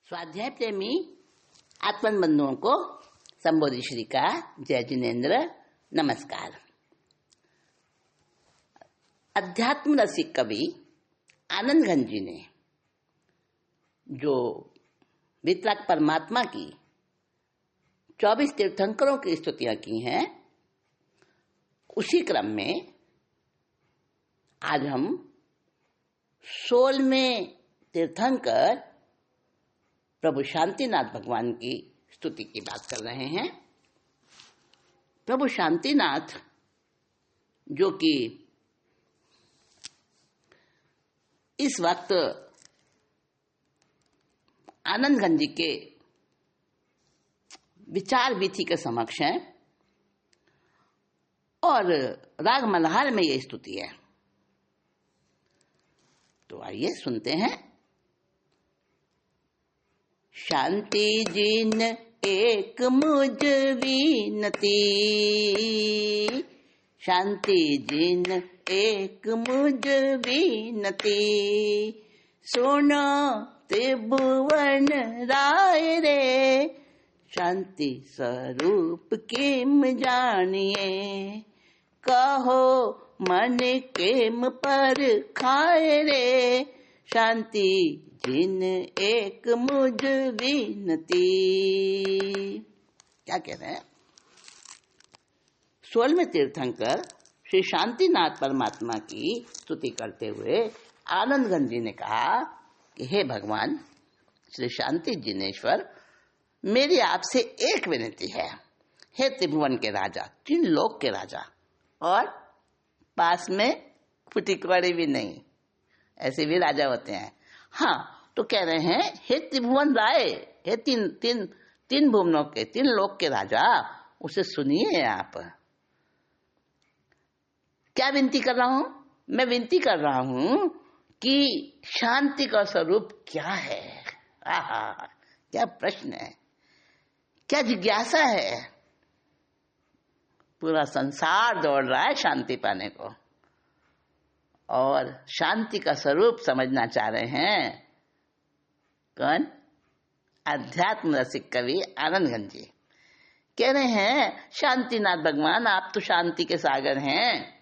स्वाध्याय प्रेमी आत्मन बंधुओं को संबोधि श्री का जय जिनेन्द्र नमस्कार। अध्यात्म रसिक कवि आनंद घन जी ने जो वितराग परमात्मा की 24 तीर्थंकरों की स्तुतियां की हैं, उसी क्रम में आज हम 16वें तीर्थंकर प्रभु शांतिनाथ भगवान की स्तुति की बात कर रहे हैं। प्रभु शांतिनाथ जो कि इस वक्त आनंद घन जी के विचार विधि के समक्ष हैं और राग मल्हार में ये स्तुति है। तो आइए सुनते हैं। शांति जिन एक मुझ विनती, शांति जिन एक मुझ विनती, सुनो त्रिभुवन राय रे, शांति स्वरूप किम जानिए, कहो मन किम पर खाए रे, शांति जिन एक मुझ विनती। क्या कह रहे हैं? 16वें तीर्थंकर श्री शांतिनाथ परमात्मा की स्तुति करते हुए आनंद घन जी ने कहा कि हे भगवान श्री शांति जिनेश्वर, मेरी आपसे एक विनती है। हे त्रिभुवन के राजा, 3 लोक के राजा, और पास में फुटिकवाड़ी भी नहीं, ऐसे भी राजा होते हैं। हाँ, तो कह रहे हैं हे त्रिभुवन राय, हे तीन भुवनों के 3 लोक के राजा, उसे सुनिए आप। क्या विनती कर रहा हूं? मैं विनती कर रहा हूं कि शांति का स्वरूप क्या है। आहा, क्या प्रश्न है, क्या जिज्ञासा है। पूरा संसार दौड़ रहा है शांति पाने को और शांति का स्वरूप समझना चाह रहे हैं। कौन? अध्यात्म रसिक कवि आनंद घन जी कह रहे हैं शांतिनाथ भगवान, आप तो शांति के सागर हैं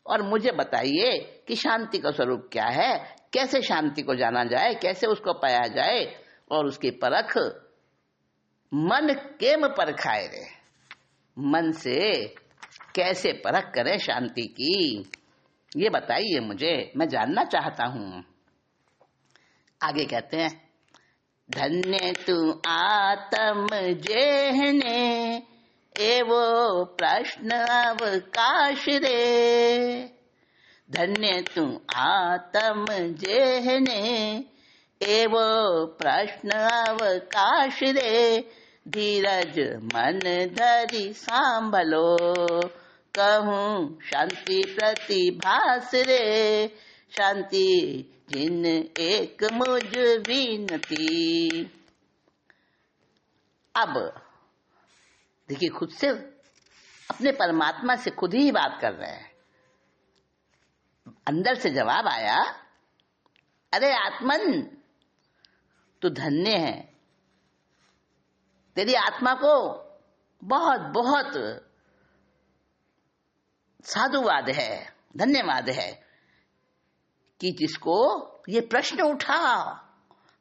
और मुझे बताइए कि शांति का स्वरूप क्या है, कैसे शांति को जाना जाए, कैसे उसको पाया जाए, और उसकी परख मन केम परखाए रे, मन से कैसे परख करें शांति की, ये बताइए मुझे, मैं जानना चाहता हूं। आगे कहते हैं, धन्य तू आत्म जेहने, एवो प्रश्न अवकाश रे, धन्य तू आत्म जेहने, एवो प्रश्न अवकाश रे, धीरज मन धरि सांभलो, कहूँ शांति प्रतिभास रे, शांति जिन एक मुझ विनती। अब देखिए, खुद से अपने परमात्मा से खुद ही बात कर रहे हैं। अंदर से जवाब आया, अरे आत्मन, तू धन्य है, तेरी आत्मा को बहुत बहुत साधुवाद है, धन्यवाद है कि जिसको ये प्रश्न उठा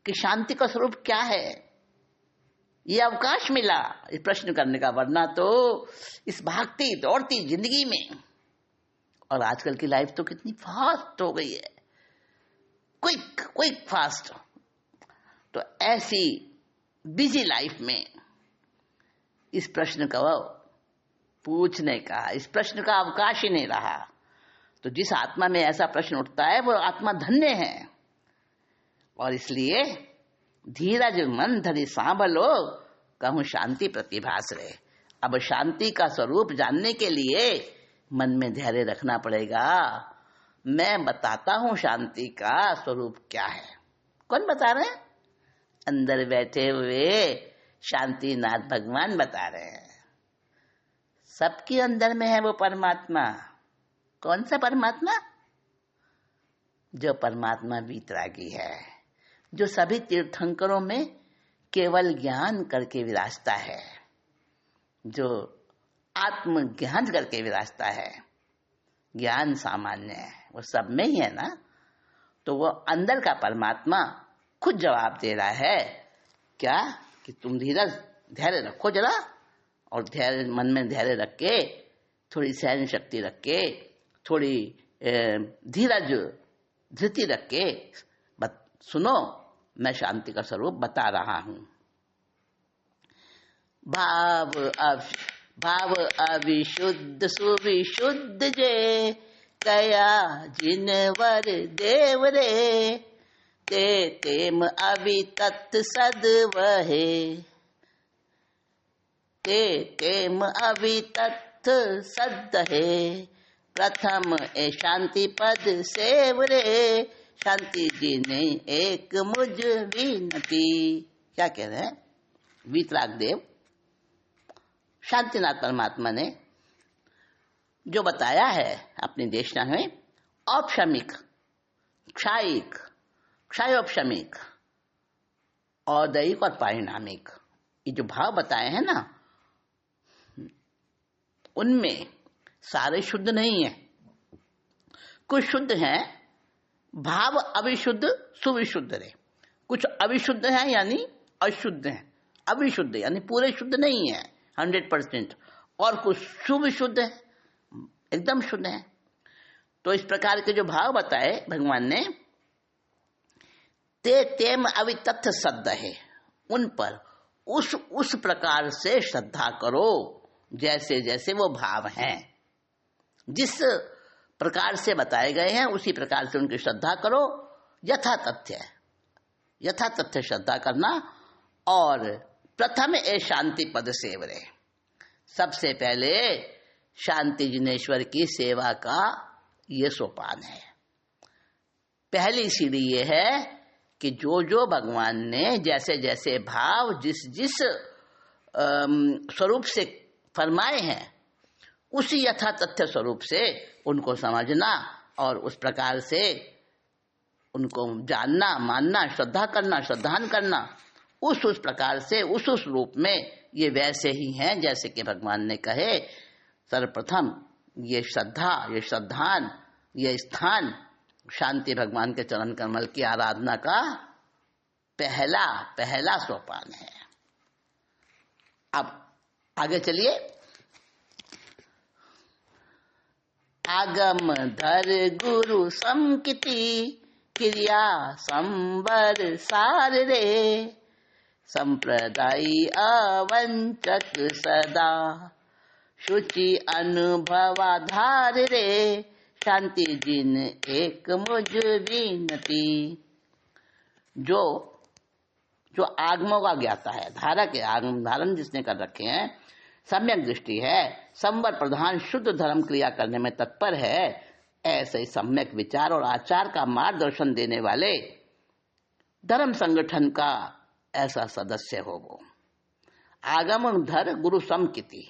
कि शांति का स्वरूप क्या है, ये अवकाश मिला इस प्रश्न करने का, वरना तो इस भागती दौड़ती जिंदगी में, और आजकल की लाइफ तो कितनी फास्ट हो गई है, क्विक फास्ट, तो ऐसी बिजी लाइफ में इस प्रश्न का पूछने का, इस प्रश्न का अवकाश ही नहीं रहा। तो जिस आत्मा में ऐसा प्रश्न उठता है वो आत्मा धन्य है, और इसलिए धीरज मन धरि सांभलो, कहूँ शांति प्रतिभास रे। अब शांति का स्वरूप जानने के लिए मन में धैर्य रखना पड़ेगा। मैं बताता हूँ शांति का स्वरूप क्या है। कौन बता रहे हैं? अंदर बैठे हुए शांतिनाथ भगवान बता रहे हैं। सबके अंदर में है वो परमात्मा। कौन सा परमात्मा? जो परमात्मा वीतरागी है, जो सभी तीर्थंकरों में केवल ज्ञान करके विराजता है, जो आत्मज्ञान करके विराजता है। ज्ञान सामान्य है, वो सब में ही है ना। तो वो अंदर का परमात्मा खुद जवाब दे रहा है क्या, कि तुम धैर्य रखो जरा, और धैर्य मन में धैर्य रख के, थोड़ी सहन शक्ति रख के, थोड़ी धीरज धृति रख के सुनो, मैं शांति का स्वरूप बता रहा हूं। भाव अविशुद्ध सुविशुद्ध जे, कया जिनवर देव रे, ते तेम अवितत् सद वहे, ते तेम अवितत् सद है, प्रथम ए शांति पद सेव रे, शांति जी ने एक मुझ विनती। क्या कह रहे हैं वीतराग देव? शांतिनाथ परमात्मा ने जो बताया है अपनी देशना में, औपशमिक, क्षायिक, क्षयोपशमिक, औदैहिक और पारिणामिक, ये जो भाव बताए हैं ना, उनमें सारे शुद्ध नहीं है। कुछ शुद्ध हैं, भाव अविशुद्ध सुविशुद्ध रहे। कुछ अविशुद्ध हैं यानी अशुद्ध हैं, अविशुद्ध यानी पूरे शुद्ध नहीं है 100%, और कुछ सुविशुद्ध है, एकदम शुद्ध है। तो इस प्रकार के जो भाव बताए भगवान ने, ते तेम अवितथ्य सद्ध है, उन पर उस प्रकार से श्रद्धा करो जैसे जैसे वो भाव हैं, जिस प्रकार से बताए गए हैं उसी प्रकार से उनकी श्रद्धा करो। यथा तथ्य श्रद्धा करना। और प्रथम ए शांति पद सेवरे, सबसे पहले शांति जिनेश्वर की सेवा का ये सोपान है। पहली सीढ़ी ये है कि जो जो भगवान ने जैसे जैसे भाव जिस जिस स्वरूप से फरमाए हैं, उसी यथा तथ्य स्वरूप से उनको समझना और उस प्रकार से उनको जानना, मानना, श्रद्धा करना, श्रद्धान करना, उस प्रकार से उस रूप में ये वैसे ही हैं जैसे कि भगवान ने कहे। सर्वप्रथम ये श्रद्धा, ये श्रद्धान, ये स्थान शांति भगवान के चरण कमल की आराधना का पहला सोपान है। अब आगे चलिए। आगम धर गुरु समकिति, क्रिया संवर सार रे, संप्रदायी अवंचक सदा, शुचि अनुभवाधार रे, शांति जिन एक मुझ विनती। जो आगमों का ज्ञाता है, धारक है, आगम धारण जिसने कर रखे हैं, सम्यक दृष्टि है, संवर प्रधान शुद्ध धर्म क्रिया करने में तत्पर है, ऐसे ही सम्यक विचार और आचार का मार्गदर्शन देने वाले धर्म संगठन का ऐसा सदस्य हो वो। आगम धर गुरु समकिति,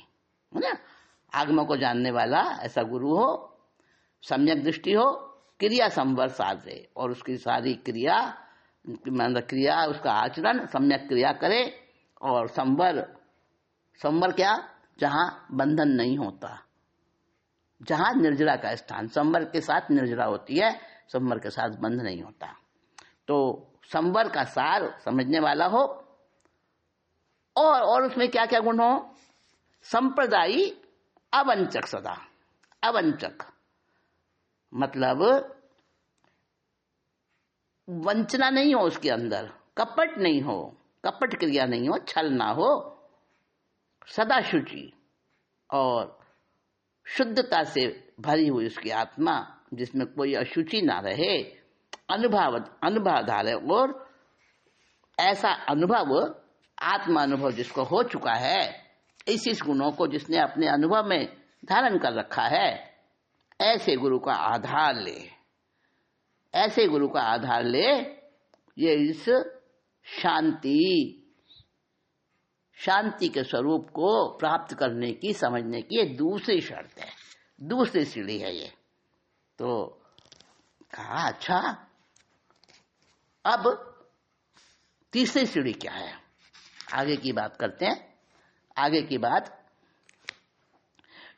आगमों को जानने वाला ऐसा गुरु हो, सम्यक दृष्टि हो, क्रिया संवर साधे, और उसकी सारी क्रिया उसका आचरण सम्यक क्रिया करे। और संवर क्या? जहां बंधन नहीं होता, जहां निर्जरा का स्थान, संवर के साथ निर्जरा होती है, संवर के साथ बंध नहीं होता। तो संवर का सार समझने वाला हो, और उसमें क्या क्या गुण हो? संप्रदायी अवंचक सदा, अवंचक मतलब वंचना नहीं हो उसके अंदर, कपट नहीं हो, कपट क्रिया नहीं हो, छल ना हो, सदा शुचि और शुद्धता से भरी हुई उसकी आत्मा, जिसमें कोई अशुचि ना रहे, अनुभवधार है। और ऐसा अनुभव, आत्मा अनुभव जिसको हो चुका है, इस गुणों को जिसने अपने अनुभव में धारण कर रखा है, ऐसे गुरु का आधार ले, ऐसे गुरु का आधार ले। ये इस शांति के स्वरूप को प्राप्त करने की, समझने की ये दूसरी शर्त है, दूसरी सीढ़ी है ये। तो कहा अच्छा, अब तीसरी सीढ़ी क्या है? आगे की बात करते हैं। आगे की बात,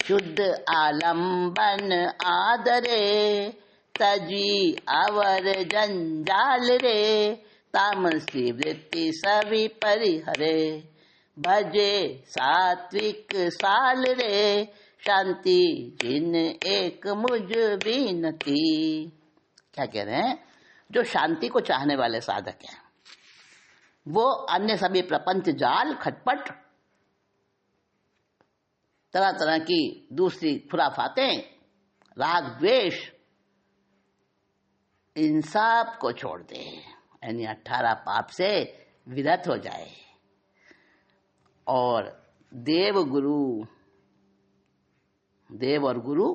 शुद्ध आलम्बन आदरे, तजी अवर जंजाल रे, तामसी वृत्ति सभी परिहरे, भजे सात्विक साल रे, शांति जिन एक मुझ बीनती। क्या कह रहे हैं? जो शांति को चाहने वाले साधक हैं, वो अन्य सभी प्रपंच जाल, खटपट, तरह तरह की दूसरी खुराफातें, राग द्वेष, इन सब को छोड़ दे, यानी 18 पाप से विरत हो जाए और देव और गुरु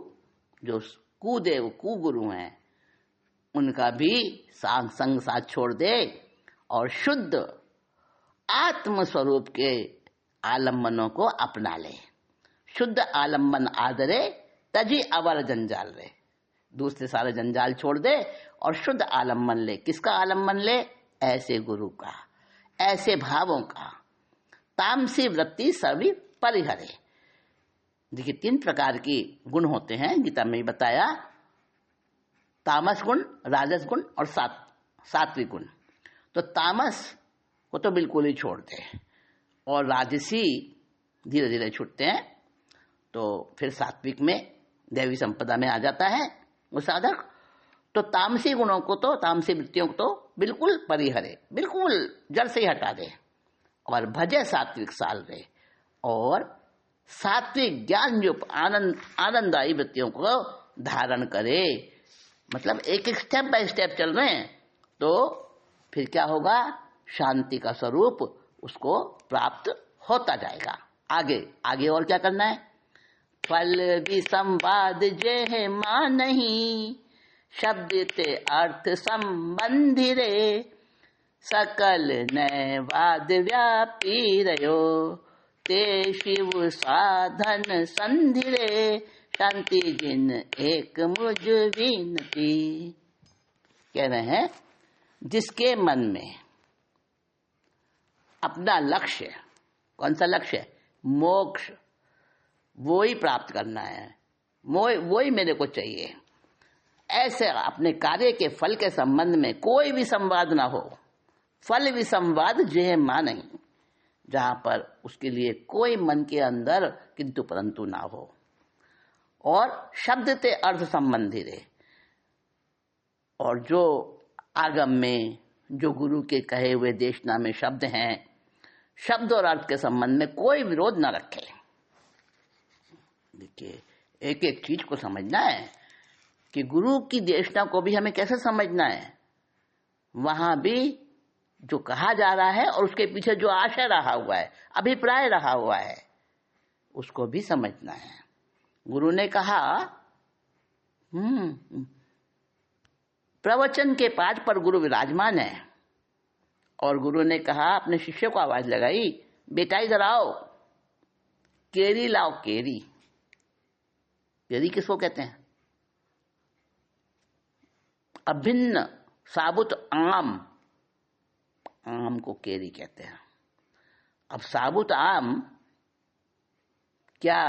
जो कुदेव कुगुरु हैं उनका भी संग साथ छोड़ दे और शुद्ध आत्म स्वरूप के आलम्बनों को अपना ले। शुद्ध आलम्बन आदरे, तजी अवर जंजाल रे, दूसरे सारे जंजाल छोड़ दे और शुद्ध आलम्बन ले। किसका आलम्बन ले? ऐसे गुरु का, ऐसे भावों का। तामसी वृत्ति सभी परिहरे। देखिए 3 प्रकार की गुण होते हैं, गीता में बताया, तामस गुण, राजस गुण और सात्विक गुण। तो तामस को तो बिल्कुल ही छोड़ दे और राजसी धीरे धीरे छूटते हैं, तो फिर सात्विक में, दैवी संपदा में आ जाता है वो साधक। तो तामसी गुणों को तो, तामसी वृत्तियों को तो बिल्कुल परिहरे, बिल्कुल जड़ से ही हटा दे और भजे सात्विक साल रे, और सात्विक ज्ञान जो आनंददायी वृत्तियों को धारण करे। मतलब एक एक स्टेप बाय स्टेप चल रहे हैं, तो फिर क्या होगा? शांति का स्वरूप उसको प्राप्त होता जाएगा। आगे और क्या करना है? फल भी संवाद जे है मां नहीं, शब्द ते अर्थ संबंधी रे, सकल नए वाद व्यापी रयो, ते शिव साधन संधि रे, शांति जिन एक मुझ विनती। कह रहे हैं जिसके मन में अपना लक्ष्य, कौन सा लक्ष्य? मोक्ष, वो ही प्राप्त करना है, वो ही मेरे को चाहिए, ऐसे अपने कार्य के फल के संबंध में कोई भी संवाद ना हो। फल भी संवाद जे मां नहीं, जहां पर उसके लिए कोई मन के अंदर किंतु परंतु ना हो, और शब्द ते अर्थ संबंधी रहे, और जो आगम में जो गुरु के कहे हुए देशना में शब्द हैं, शब्द और अर्थ के संबंध में कोई विरोध न रखे। देखिए एक एक चीज को समझना है कि गुरु की देशना को भी हमें कैसे समझना है, वहां भी जो कहा जा रहा है और उसके पीछे जो आशय रहा हुआ है, अभिप्राय रहा हुआ है, उसको भी समझना है। गुरु ने कहा प्रवचन के पाठ पर गुरु विराजमान है, और गुरु ने कहा, अपने शिष्य को आवाज लगाई, बेटा इधर आओ, केरी लाओ। केरी, केरी किसको कहते हैं? अभिन्न साबुत आम, आम को केरी कहते हैं। अब साबुत आम क्या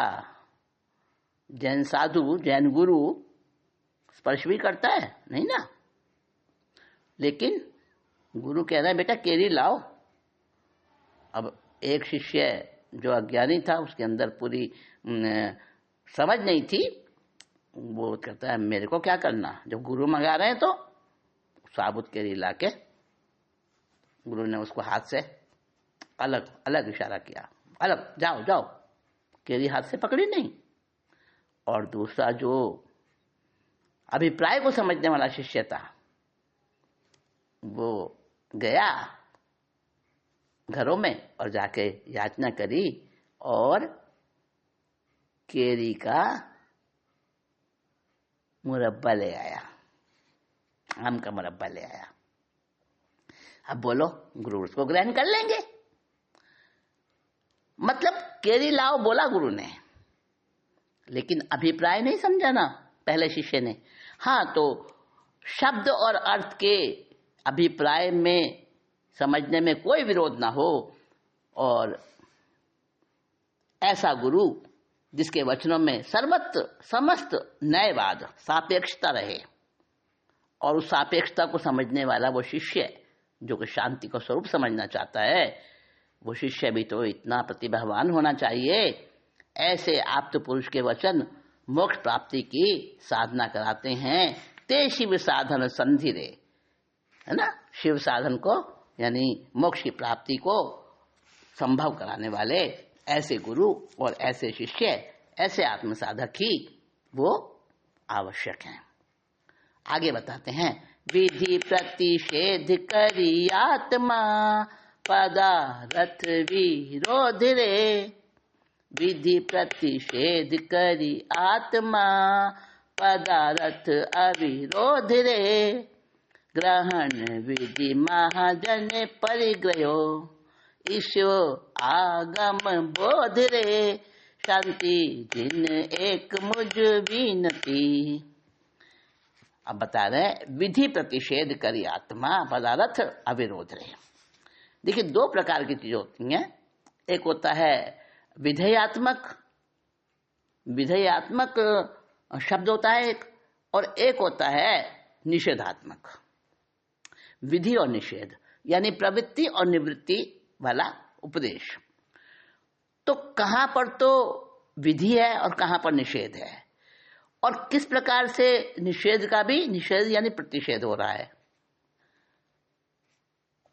जैन साधु, जैन गुरु स्पर्श भी करता है? नहीं ना। लेकिन गुरु कह रहा है बेटा केरी लाओ। अब एक शिष्य जो अज्ञानी था, उसके अंदर पूरी समझ नहीं थी, वो कहता है मेरे को क्या करना, जब गुरु मंगा रहे हैं तो। साबुत केरी लाके गुरु ने उसको हाथ से अलग अलग इशारा किया, अलग जाओ जाओ। केरी हाथ से पकड़ी नहीं। और दूसरा जो अभिप्राय को समझने वाला शिष्य था, वो गया घरों में और जाके याचना करी और केरी का मुरब्बा ले आया, आम का मुरब्बा ले आया। अब बोलो, गुरु उसको ग्रहण कर लेंगे। मतलब केरी लाओ बोला गुरु ने, लेकिन अभिप्राय नहीं समझा ना पहले शिष्य ने। हाँ, तो शब्द और अर्थ के अभिप्राय में समझने में कोई विरोध ना हो, और ऐसा गुरु जिसके वचनों में सर्वत्र समस्त न्यायवाद सापेक्षता रहे, और उस सापेक्षता को समझने वाला वो शिष्य जो कि शांति का स्वरूप समझना चाहता है, वो शिष्य भी तो इतना प्रतिभावान होना चाहिए। ऐसे आप्त पुरुष के वचन मोक्ष प्राप्ति की साधना कराते हैं। ते शिव साधन संधिरे, है ना, शिव साधन को यानी मोक्ष की प्राप्ति को संभव कराने वाले ऐसे गुरु और ऐसे शिष्य, ऐसे आत्म साधक ही वो आवश्यक हैं। आगे बताते हैं, विधि प्रतिषेध करी आत्मा पदारथ विरोध रे। विधि प्रतिषेध करी आत्मा पदारथ अविरोध रे। ग्रहण विधि महाजन परिग्रहो ईशो आगम बोध रे। शांति जिन एक मुझ विनती। अब बता रहे विधि प्रतिषेध करी आत्मा पदार्थ अविरोध रहे। देखिए, दो प्रकार की चीजें होती हैं। एक होता है विधेयात्मक, विधेयात्मक शब्द होता है एक, और एक होता है निषेधात्मक। विधि और निषेध यानी प्रवृत्ति और निवृत्ति वाला उपदेश। तो कहां पर तो विधि है और कहां पर निषेध है, और किस प्रकार से निषेध का भी निषेध यानी प्रतिषेध हो रहा है,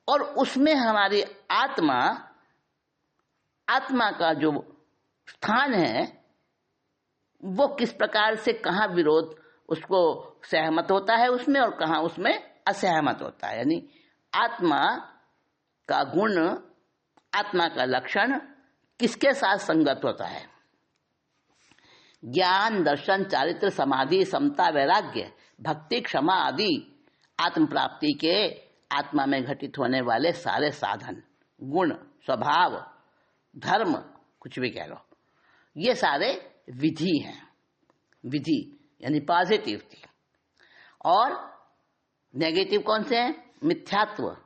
और उसमें हमारी आत्मा, आत्मा का जो स्थान है वो किस प्रकार से कहाँ विरोध उसको सहमत होता है उसमें, और कहाँ उसमें असहमत होता है। यानी आत्मा का गुण, आत्मा का लक्षण किसके साथ संगत होता है। ज्ञान, दर्शन, चारित्र, समाधि, समता, वैराग्य, भक्ति, क्षमा आदि आत्म प्राप्ति के आत्मा में घटित होने वाले सारे साधन, गुण, स्वभाव, धर्म, कुछ भी कह लो, ये सारे विधि हैं। विधि यानी पॉजिटिव थी। और नेगेटिव कौन से हैं? मिथ्यात्व,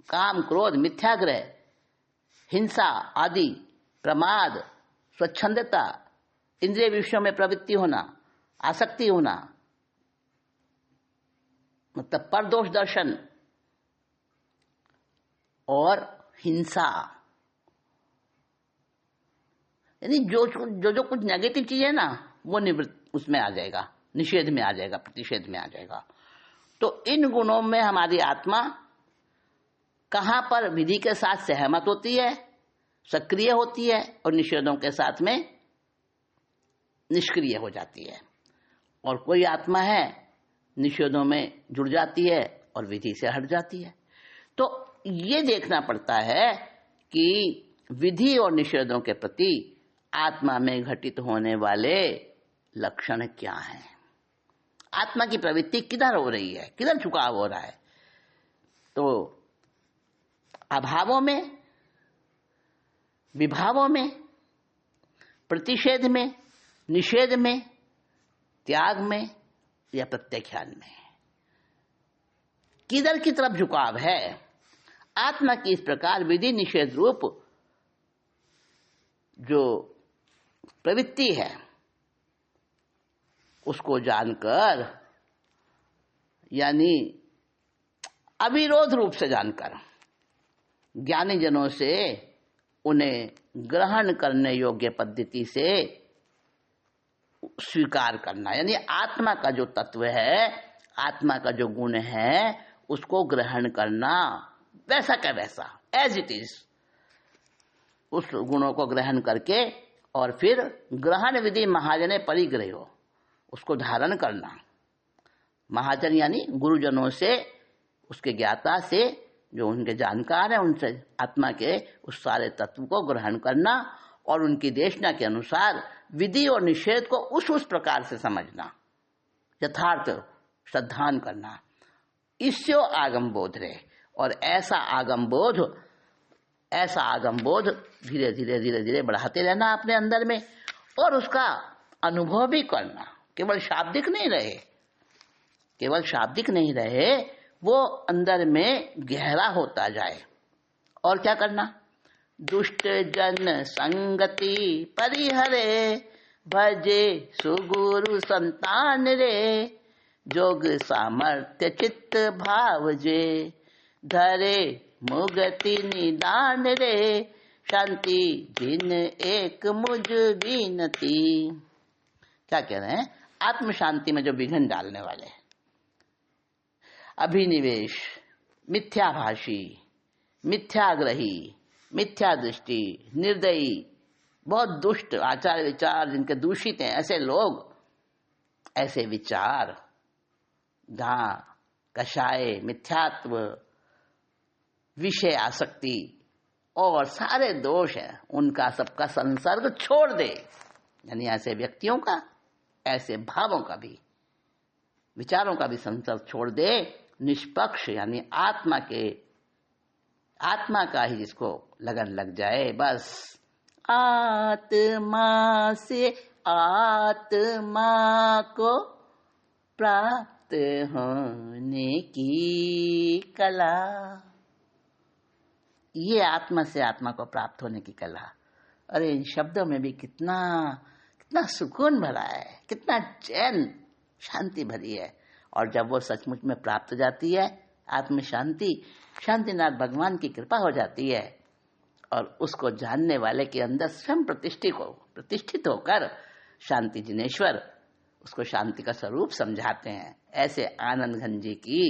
काम, क्रोध, मिथ्याग्रह, हिंसा आदि, प्रमाद, स्वच्छंदता, इंद्रिय विषयों में प्रवृत्ति होना, आसक्ति होना, मतलब परदोष दर्शन और हिंसा। यानी जो जो जो कुछ नेगेटिव चीज है ना, वो निवृत्त उसमें आ जाएगा, निषेध में आ जाएगा, प्रतिषेध में आ जाएगा। तो इन गुणों में हमारी आत्मा कहां पर विधि के साथ सहमत होती है, सक्रिय होती है, और निषेधों के साथ में निष्क्रिय हो जाती है। और कोई आत्मा है निषेधों में जुड़ जाती है और विधि से हट जाती है। तो ये देखना पड़ता है कि विधि और निषेधों के प्रति आत्मा में घटित होने वाले लक्षण क्या हैं, आत्मा की प्रवृत्ति किधर हो रही है, किधर झुकाव हो रहा है। तो अभावों में, विभावों में, प्रतिषेध में, निषेध में, त्याग में या प्रत्याख्यान में, किधर की तरफ झुकाव है। आत्मा की इस प्रकार विधि निषेध रूप जो प्रवृत्ति है उसको जानकर, यानी अविरोध रूप से जानकर, ज्ञानी जनों से उन्हें ग्रहण करने योग्य पद्धति से स्वीकार करना। यानी आत्मा का जो तत्व है, आत्मा का जो गुण है, उसको ग्रहण करना वैसा का वैसा, एज इट इज, उस गुणों को ग्रहण करके, और फिर ग्रहण विधि महाजने परिग्रह हो, उसको धारण करना। महाजन यानी गुरुजनों से, उसके ज्ञाता से, जो उनके जानकार है, उनसे आत्मा के उस सारे तत्व को ग्रहण करना, और उनकी देशना के अनुसार विधि और निषेध को उस प्रकार से समझना, यथार्थ श्रद्धान करना। इससे आगम बोध रहे। और ऐसा आगम बोध धीरे धीरे धीरे धीरे बढ़ाते रहना अपने अंदर में, और उसका अनुभव भी करना। केवल शाब्दिक नहीं रहे, वो अंदर में गहरा होता जाए। और क्या करना? दुष्ट जन संगति परिहरे, भजे सुगुरु संतान रे, जोग सामर्थ्य चित्त भाव जे, धरे मुगति निदान रे, शांति जिन एक मुझ बीनती। क्या कह रहे हैं? आत्म शांति में जो विघ्न डालने वाले, अभिनिवेश, मिथ्याभाषी, मिथ्याग्रही, मिथ्या दृष्टि, निर्दयी, बहुत दुष्ट आचार विचार जिनके दूषित हैं, ऐसे लोग, ऐसे विचार, जहाँ कषाय, मिथ्यात्व, विषय आसक्ति और सारे दोष हैं, उनका सबका संसर्ग छोड़ दे। यानी ऐसे व्यक्तियों का, ऐसे भावों का भी, विचारों का भी संसर्ग छोड़ दे। निष्पक्ष यानी आत्मा का ही जिसको लगन लग जाए, बस आत्मा से आत्मा को प्राप्त होने की कला। ये आत्मा से आत्मा को प्राप्त होने की कला। अरे इन शब्दों में भी कितना कितना सुकून भरा है, कितना चैन, शांति भरी है। और जब वो सचमुच में प्राप्त हो जाती है आत्म शांति, शांतिनाथ भगवान की कृपा हो जाती है और उसको जानने वाले के अंदर स्वयं प्रतिष्ठित होकर शांति जिनेश्वर उसको शांति का स्वरूप समझाते हैं। ऐसे आनंद घन जी की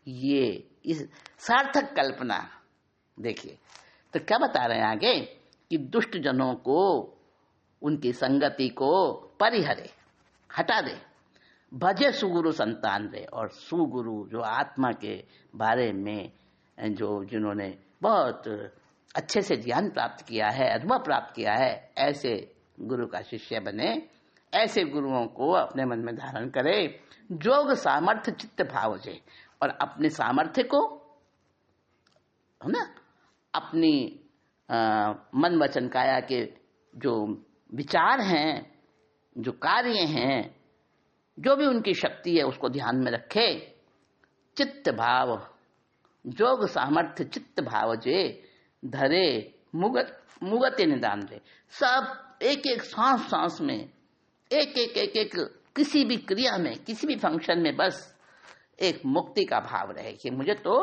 ये इस सार्थक कल्पना देखिए। तो क्या बता रहे हैं आगे कि दुष्ट जनों को, उनकी संगति को परिहरे, हटा दे, भजे सुगुरु संतान रे। और सुगुरु जो आत्मा के बारे में जिन्होंने बहुत अच्छे से ज्ञान प्राप्त किया है, अनुभव प्राप्त किया है, ऐसे गुरु का शिष्य बने, ऐसे गुरुओं को अपने मन में धारण करे। जोग सामर्थ्य चित्त भाव जे, और अपने सामर्थ्य को, है ना, अपनी मन वचन काया के जो विचार हैं, जो कार्य हैं, जो भी उनकी शक्ति है उसको ध्यान में रखे। चित्त भाव, जोग सामर्थ्य चित्त भाव जे, धरे मुगति निदान दे। सब एक एक सांस में, एक किसी भी क्रिया में, किसी भी फंक्शन में बस एक मुक्ति का भाव रहे कि मुझे तो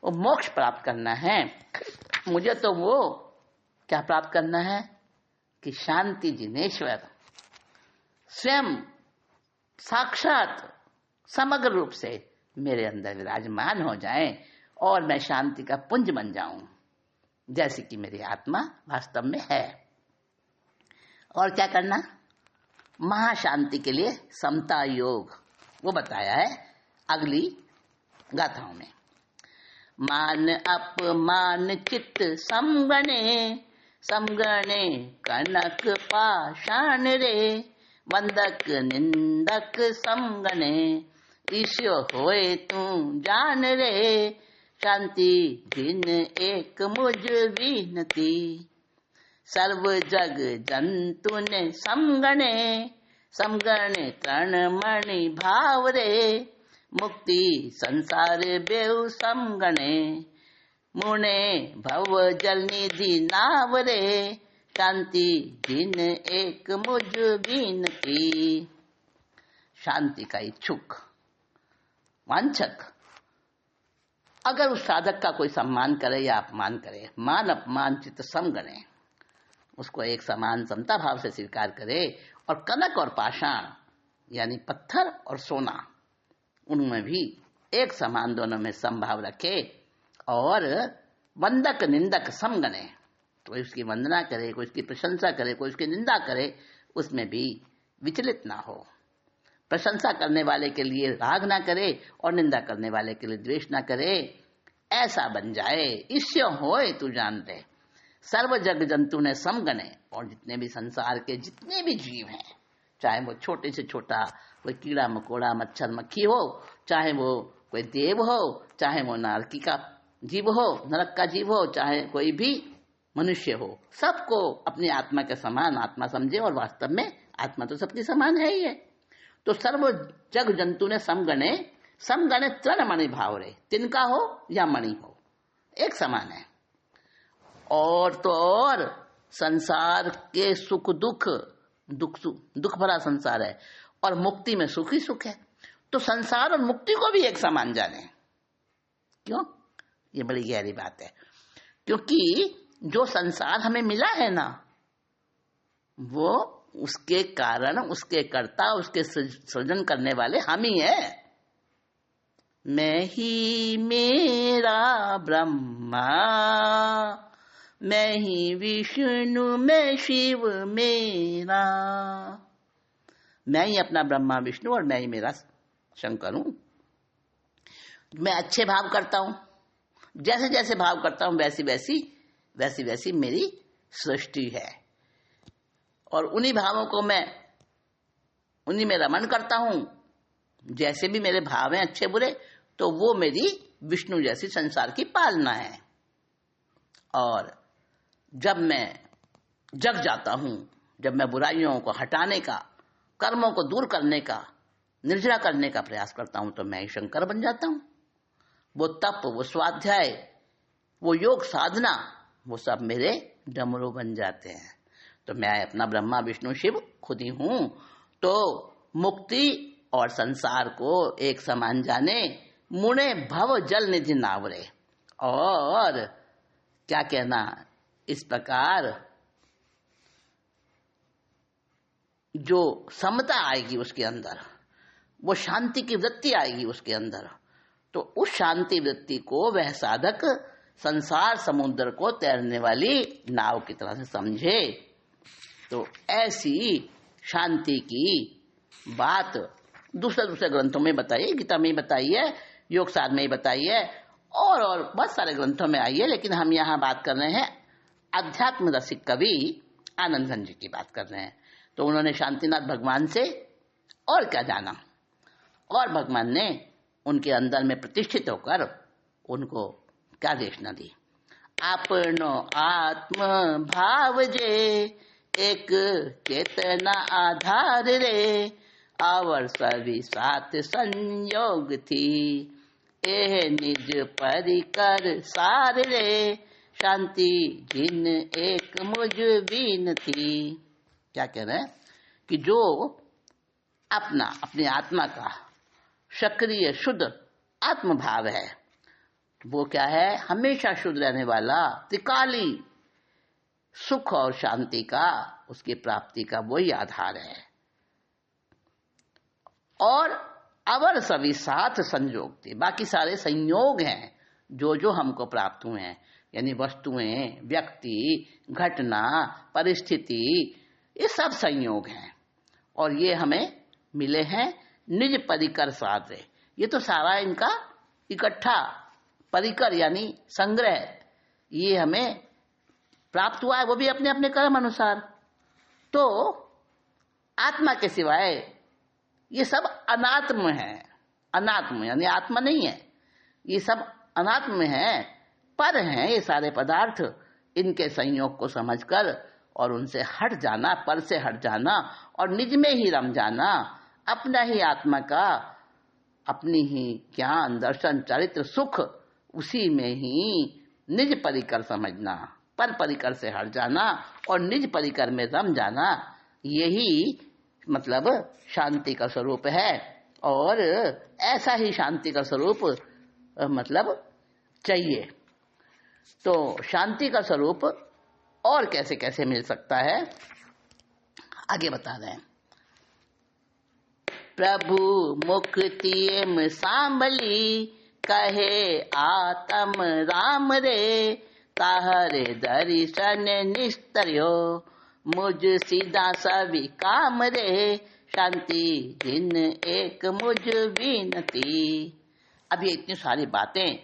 वो मोक्ष प्राप्त करना है, मुझे तो वो क्या प्राप्त करना है कि शांति जिनेश्वर स्वयं साक्षात समग्र रूप से मेरे अंदर विराजमान हो जाए और मैं शांति का पुंज बन जाऊं, जैसे कि मेरी आत्मा वास्तव में है। और क्या करना? महाशांति के लिए समता योग वो बताया है अगली गाथाओं में। मान अपमान चित्त समगणे, समगणे कनक पाषाण रे, वंदक निंदक समगणे, ईश्यो होए तू जान रे, शांति जिन एक मुझ विनती। सर्व जग जंतु ने समगणे, समगणे तृणमणि भाव रे, मुक्ति संसार बेउ समगणे, मुने भव जल निधि नाव रे, शांति जिन एक मुझ विनती। शांति का इच्छुक, वांछक अगर उस साधक का कोई सम्मान करे या अपमान करे, मान अपमान चित्त समगणे, उसको एक समान समता भाव से स्वीकार करे, और कनक और पाषाण यानी पत्थर और सोना, उनमें भी एक समान दोनों में समभाव रखे, और वंदक निंदक समगणे, कोई उसकी वंदना करे, कोई उसकी प्रशंसा करे, कोई उसकी निंदा करे, उसमें भी विचलित ना हो। प्रशंसा करने वाले के लिए राग ना करे और निंदा करने वाले के लिए द्वेष ना करे, ऐसा बन जाए। इससे होए तू जान दे, सर्व जग जंतु ने समगणे, और जितने भी संसार के जितने भी जीव हैं, चाहे वो छोटे से छोटा कोई कीड़ा मकोड़ा मच्छर मक्खी हो, चाहे वो कोई देव हो, चाहे वो नारकी का जीव हो, नरक का जीव हो, चाहे कोई भी मनुष्य हो, सबको अपनी आत्मा के समान आत्मा समझे, और वास्तव में आत्मा तो सबकी समान है ही है। तो सर्व जग जंतु ने समगणे, समगणे तृणमणि भाव रे, तिनका हो या मणि हो, एक समान है। और तो और संसार के सुख दुख दुख भरा संसार है और मुक्ति में सुख ही सुख है। तो संसार और मुक्ति को भी एक समान जाने। क्यों? ये बड़ी गहरी बात है, क्योंकि जो संसार हमें मिला है ना, वो उसके कारण, उसके कर्ता, उसके सृजन करने वाले हम ही हैं। मैं ही मेरा ब्रह्मा, मैं ही विष्णु, मैं शिव मेरा। मैं ही अपना ब्रह्मा विष्णु और मैं ही मेरा शंकर हूं। मैं अच्छे भाव करता हूं, जैसे जैसे भाव करता हूं वैसी वैसी मेरी सृष्टि है, और उन्हीं भावों को मैं उन्हीं में रमण करता हूं। जैसे भी मेरे भाव हैं अच्छे बुरे, तो वो मेरी विष्णु जैसी संसार की पालना है। और जब मैं जग जाता हूं, जब मैं बुराइयों को हटाने का, कर्मों को दूर करने का, निर्जरा करने का प्रयास करता हूं, तो मैं ही शंकर बन जाता हूं। वो तप, वो स्वाध्याय, वो योग साधना, वो सब मेरे डमरू बन जाते हैं। तो मैं अपना ब्रह्मा विष्णु शिव खुद ही हूं। तो मुक्ति और संसार को एक समान जाने, मुने भव जल निधि नावरे। और क्या कहना, इस प्रकार जो समता आएगी उसके अंदर, वो शांति की वृत्ति आएगी उसके अंदर, तो उस शांति वृत्ति को वह साधक संसार समुद्र को तैरने वाली नाव की तरह से समझे। तो ऐसी शांति की बात दूसरे ग्रंथों में बताई है, गीता में बताई है, योग सार में बताई है, और बहुत सारे ग्रंथों में आई है। लेकिन हम यहाँ बात कर रहे हैं अध्यात्म रसिक कवि आनंद घन जी की बात कर रहे हैं। तो उन्होंने शांतिनाथ भगवान से और क्या जाना, और भगवान ने उनके अंदर में प्रतिष्ठित होकर उनको क्या देशना दी। अपनो आत्म भाव जे एक चेतना आधार रे, और सभी साथ संयोग थी, एह निज परिकर सार रे, शांति जिन एक मुझ बीन थी। क्या कह रहे हैं कि जो अपनी आत्मा का सक्रिय शुद्ध आत्म भाव है, वो क्या है, हमेशा शुद्ध रहने वाला, त्रिकाली सुख और शांति का, उसकी प्राप्ति का वही आधार है। और अवर सभी साथ संयोग थे, बाकी सारे संयोग हैं जो जो हमको प्राप्त हुए हैं, यानी वस्तुएं, व्यक्ति, घटना, परिस्थिति, ये सब संयोग हैं। और ये हमें मिले हैं निज परिकर साथ। ये तो सारा इनका इकट्ठा परिकर यानी संग्रह, ये हमें प्राप्त हुआ है, वो भी अपने अपने कर्म अनुसार। तो आत्मा के सिवाय ये सब अनात्म है। अनात्म यानी आत्मा नहीं है, ये सब अनात्म है, पर हैं ये सारे पदार्थ। इनके संयोग को समझकर और उनसे हट जाना, पर से हट जाना और निज में ही रम जाना, अपना ही आत्मा का, अपनी ही ज्ञान दर्शन चरित्र सुख, उसी में ही निज परिकर समझना, पर परिकर से हट जाना और निज परिकर में रम जाना, यही मतलब शांति का स्वरूप है। और ऐसा ही शांति का स्वरूप मतलब चाहिए। तो शांति का स्वरूप और कैसे कैसे मिल सकता है, आगे बता रहे हैं। प्रभु मुक्ति एम सांबली, कहे आत्म राम रे, ताहरे दर्शन निस्तर्यो, मुझ सीधा सभी काम रे, शांति जिन एक मुझ बीनती। अब ये इतनी सारी बातें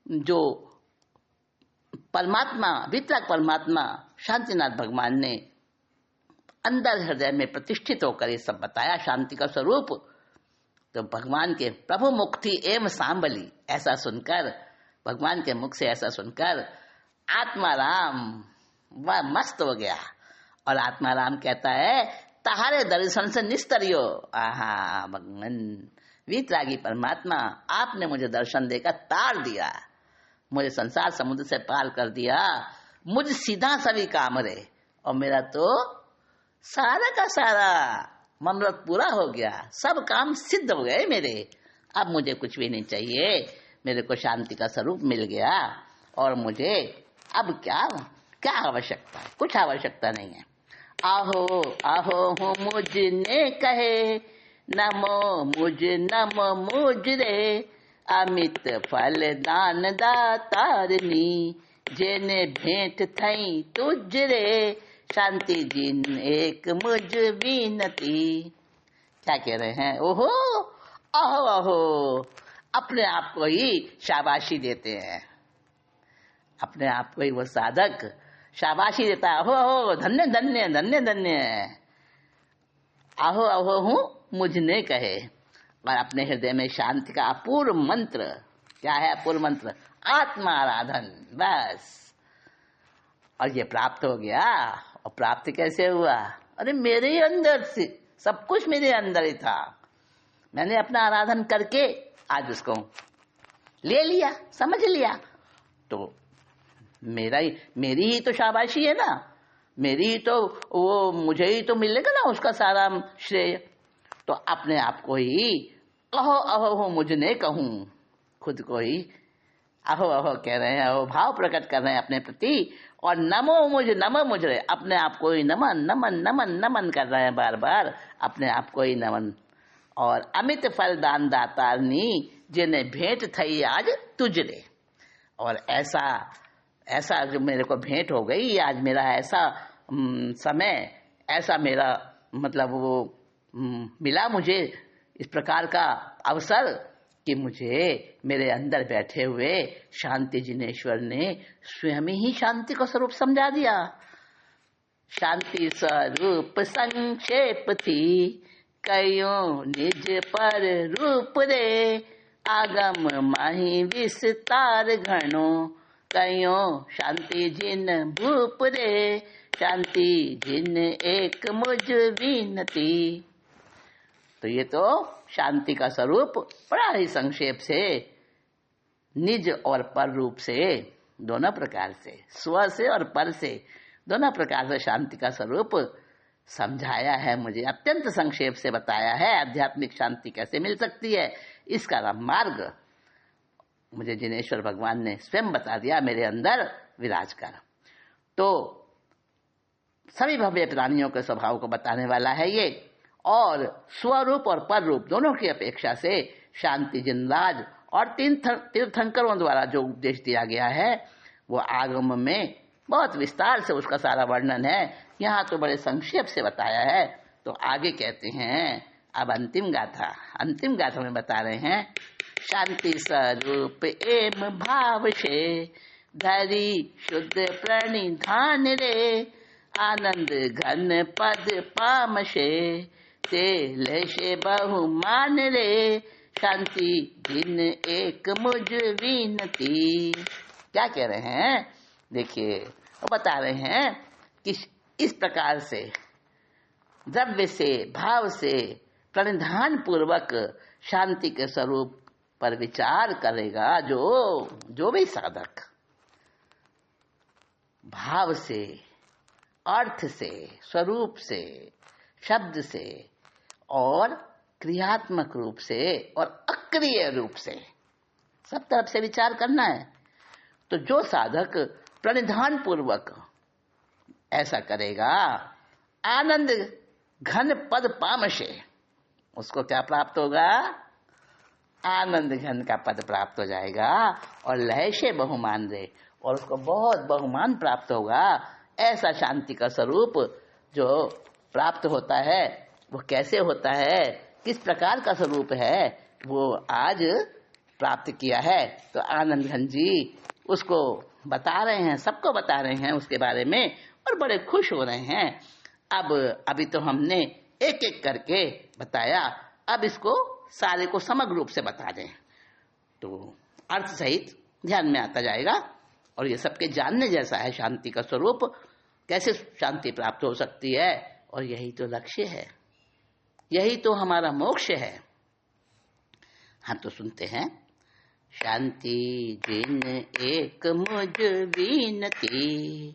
जो परमात्मा, वितरक परमात्मा शांतिनाथ भगवान ने अंदर हृदय में प्रतिष्ठित होकर ये सब बताया, शांति का स्वरूप। तो भगवान के प्रभु मुक्ति एवं सांबली, ऐसा सुनकर, भगवान के मुख से ऐसा सुनकर आत्माराम वह मस्त हो गया। और आत्माराम कहता है, ताहारे दर्शन से निस्तरियो। आहा भगवान वीतरागी परमात्मा, आपने मुझे दर्शन देकर तार दिया, मुझे संसार समुद्र से पार कर दिया। मुझ सीधा सभी काम रे, और मेरा तो सारा का सारा मनोरथ पूरा हो गया, सब काम सिद्ध हो गए मेरे। अब मुझे कुछ भी नहीं चाहिए, मेरे को शांति का स्वरूप मिल गया, और मुझे अब क्या क्या आवश्यकता है? कुछ आवश्यकता नहीं है। आहो आहो हूँ मुझने कहे, नमो मुझ रे, अमित फल दान दातारनी, जेने भेंट थई तुझ रे, शांति जिन एक मुझ विनती। क्या कह रहे हैं? ओहो अहो अहो, अपने आप को ही शाबाशी देते हैं, अपने आप को ही वो साधक शाबाशी देता है। अहो अहो, धन्य धन्य धन्य धन्य, आहो आहो हूँ मुझने कहे, और अपने हृदय में शांति का अपूर्व मंत्र। क्या है अपूर्व मंत्र? आत्मा आराधन, बस। और ये प्राप्त हो गया। और प्राप्त कैसे हुआ? अरे मेरे ही अंदर से, सब कुछ मेरे अंदर ही था, मैंने अपना आराधन करके आज उसको ले लिया, समझ लिया। तो मेरी ही तो शाबाशी है ना, मेरी ही तो, वो मुझे ही तो मिलेगा ना उसका सारा श्रेय। तो अपने आप को ही अहो अहो हो मुझने कहूँ, खुद को ही अहो अहो कह रहे हैं, अहो भाव प्रकट कर रहे हैं अपने प्रति। और नमो मुझ रहे, अपने आप को ही नमन नमन नमन नमन कर रहे हैं, बार बार अपने आप को ही नमन। और अमित फल दान दातारनी, जिन्हें भेंट थई आज तुझरे। और ऐसा जो मेरे को भेंट हो गई आज, मेरा ऐसा समय, ऐसा मेरा मतलब वो मिला मुझे इस प्रकार का अवसर कि मुझे मेरे अंदर बैठे हुए शांति जिनेश्वर ने स्वयं ही शांति का स्वरूप समझा दिया। शांति स्वरूप संक्षेप थी, कयो निज पर रूप रे, आगम माही विस्तार घनो, कयो शांति जिन भूप रे, शांति जिन एक मुझ विनती। तो ये तो शांति का स्वरूप बड़ा ही संक्षेप से, निज और पर रूप से, दोनों प्रकार से, स्व से और पर से, दोनों प्रकार से शांति का स्वरूप समझाया है, मुझे अत्यंत संक्षेप से बताया है। आध्यात्मिक शांति कैसे मिल सकती है, इसका मार्ग मुझे जिनेश्वर भगवान ने स्वयं बता दिया मेरे अंदर विराज कर। तो सभी भव्य प्राणियों के स्वभाव को बताने वाला है ये, और स्वरूप और पर रूप दोनों की अपेक्षा से शांति जिनराज और तीर्थंकरों द्वारा जो उपदेश दिया गया है वो आगम में बहुत विस्तार से उसका सारा वर्णन है, यहाँ तो बड़े संक्षेप से बताया है। तो आगे कहते हैं अब अंतिम गाथा में बता रहे हैं, शांति स्वरूप एम भाव से, धरी शुद्ध प्रणिधान रे, आनंद घन पद पाम से, ते लेशे बहुमान रे, शांति जिन एक मुझ विनती। क्या कह रहे हैं? देखिए वो बता रहे हैं कि इस प्रकार से द्रव्य से, भाव से, प्रणिधान पूर्वक शांति के स्वरूप पर विचार करेगा जो भी साधक, भाव से, अर्थ से, स्वरूप से, शब्द से और क्रियात्मक रूप से और अक्रिय रूप से, सब तरफ से विचार करना है। तो जो साधक प्रणिधान पूर्वक ऐसा करेगा, आनंद घन पद पामशे, उसको क्या प्राप्त होगा? आनंद घन का पद प्राप्त हो जाएगा। और लय से बहुमान रे, और उसको बहुत बहुमान प्राप्त होगा। ऐसा शांति का स्वरूप जो प्राप्त होता है वो कैसे होता है, किस प्रकार का स्वरूप है, वो आज प्राप्त किया है। तो आनंद घन जी उसको बता रहे हैं, सबको बता रहे हैं उसके बारे में, और बड़े खुश हो रहे हैं। अभी तो हमने एक एक करके बताया, अब इसको सारे को समग्र रूप से बता दें तो अर्थ सहित ध्यान में आता जाएगा। और ये सबके जानने जैसा है शांति का स्वरूप, कैसे शांति प्राप्त हो सकती है, और यही तो लक्ष्य है, यही तो हमारा मोक्ष है। हाँ तो सुनते हैं, शांति जिन एक मुझ बीनती।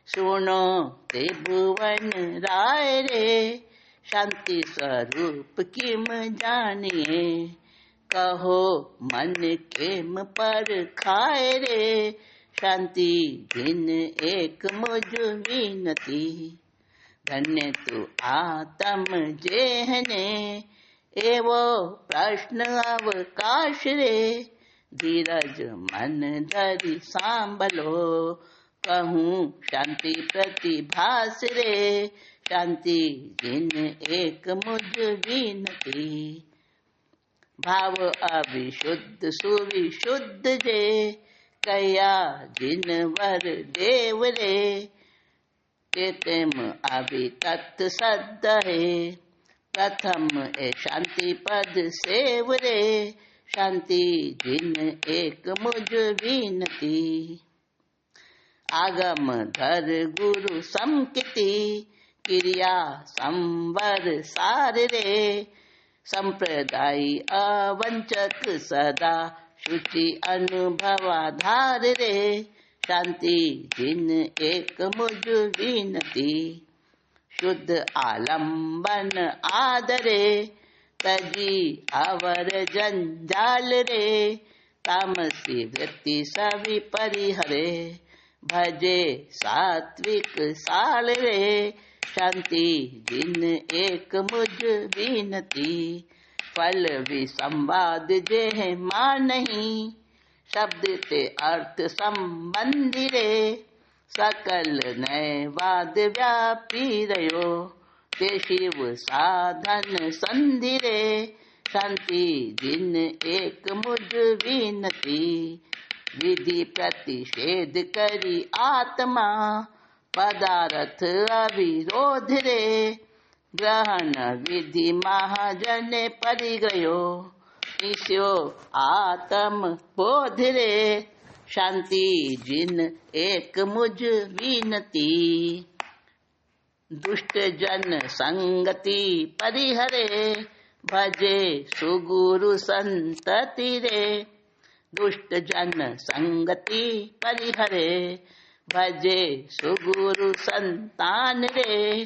सुनो त्रिभुवन राय रे, शांति स्वरूप किम जानिए। कहो मन केम पर खाए रे, शांति जिन एक मुझ बीनती। धन्य तू आत्म जेहने, एवो प्रश्न अवकाश रे। धीरज मन धरि सांभलो, कहूँ शांति प्रतिभास रे। शांति जिन एक मुझ बीनती। भाव अविशुद्ध सुविशुद्ध जे, कया जिन वर देव रे। चेतम अभि तत् सद है, प्रथम ए शांति पद सेव रे। शांति जिन एक मुझ बीनती। आगम धर गुरु समकिति, क्रिया संवर सार रे। संप्रदायी अवंचक सदा, शुचि अनुभवाधार रे। शांति जिन एक मुझ बीनती। शुद्ध आलम्बन आदरे, तजी अवर जंजाल रे। तामसी वृत्ति सभी परिहरे, भजे सात्विक साल रे। शांति जिन एक मुझ बीनती। फल विसंवाद जेह मानही, शब्द ते अर्थ संबंधी रे। सकल नए वाद व्यापी रयो, ते शिव साधन संधि रे। शांति जिन एक मुझ बीनती। विधि प्रतिषेध करी आत्मा, पदार्थ अविरोध रे। ग्रहण विधि महाजन परिगयो, ईश्यो आत्म बोध रे। शांति जिन एक मुझ बीनती। दुष्ट जन संगति परिहरे, भजे सुगुरु संतति रे। दुष्ट जन संगति परिहरे, भजे सुगुरु संतान रे।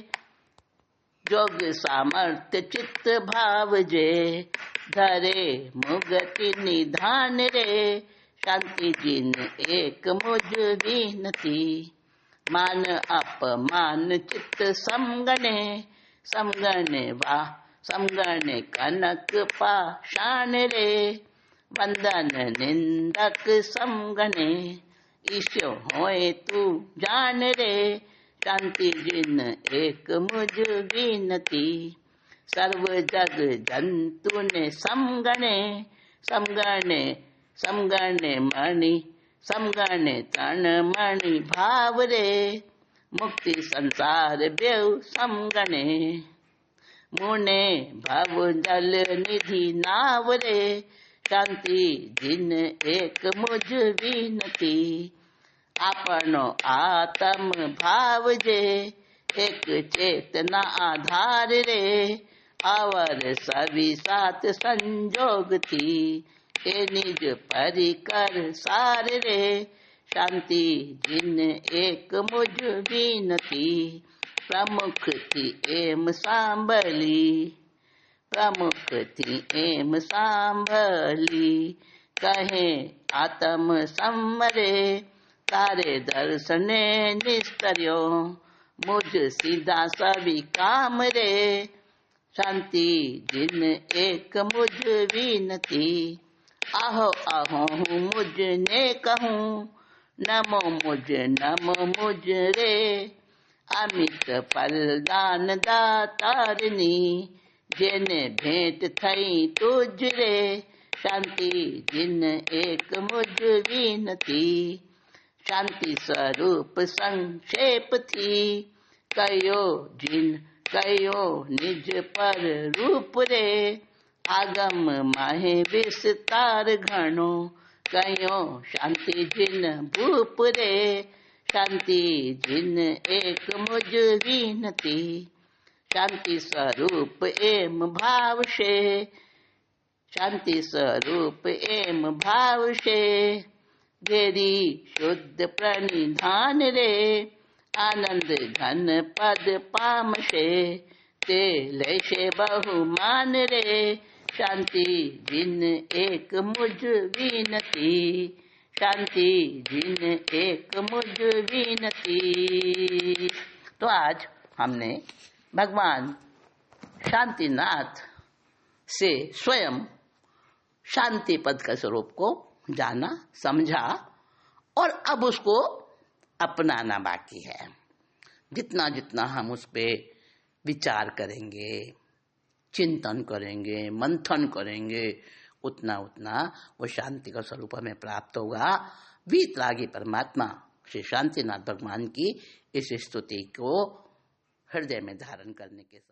जोग सामर्थ्य चित्त भाव जे, धरे मुगति निधान रे। शांति जिन एक मुझ बीनती। मान अपमान चित्त समगणे, समगणे वा समगणे कनक पाषाण रे। वंदन निंदक समगणे, ईश्यो होए तू जान रे। शांति जिन एक मुझ बीनती। सर्व जग जंतु ने समगणे, समगणे समगणे मणि, समगणे तन मणि भाव रे। मुक्ति संसार बेउ समगणे, मुने भव जल निधि नाव रे। शांति जिन एक मुझ बीनती। आपनो आत्म भाव जे, एक चेतना आधार रे। आवर सभी साथ संजोग थी, हे निज परिकर सार रे। शांति जिन एक मुझ बीनती। प्रमुख थी एम सांभली, प्रमुख थी एम सांभली। कहे आत्म संवरे, तारे दर्शने निस्तर्यो। मुझ सीधा सभी काम रे। शांति जिन एक मुझ बीनती। आहो आहो मुझ ने कहूँ, नमो मुझ नमो मुझ रे। अमित फलदान दातारनी, जेने भेंट थई तुझ रे। शांति जिन एक मुझ बीनती। शांति स्वरूप संक्षेप थी, कयो जिन कयो निज पर रूप रे। आगम माहे विस्तार घणो, कयो शांति जिन भूप रे। शांति जिन एक मुझ बीनती। शांति स्वरूप एम भाव से, शांति स्वरूप एम भाव से, घेरी शुद्ध प्रणिधान रे, आनंद घन पद पाम से, ते लय से बहुमान रे, शांति जिन एक मुझ विनती, शांति जिन एक मुझ विनती। तो आज हमने भगवान शांतिनाथ से स्वयं शांति पद का स्वरूप को जाना, समझा और अब उसको अपनाना बाकी है। जितना जितना हम उस पे विचार करेंगे, चिंतन करेंगे, मंथन करेंगे, उतना उतना वो शांति का स्वरूप हमें प्राप्त होगा। वीतरागी परमात्मा श्री शांतिनाथ भगवान की इस स्तुति को हृदय में धारण करने के साथ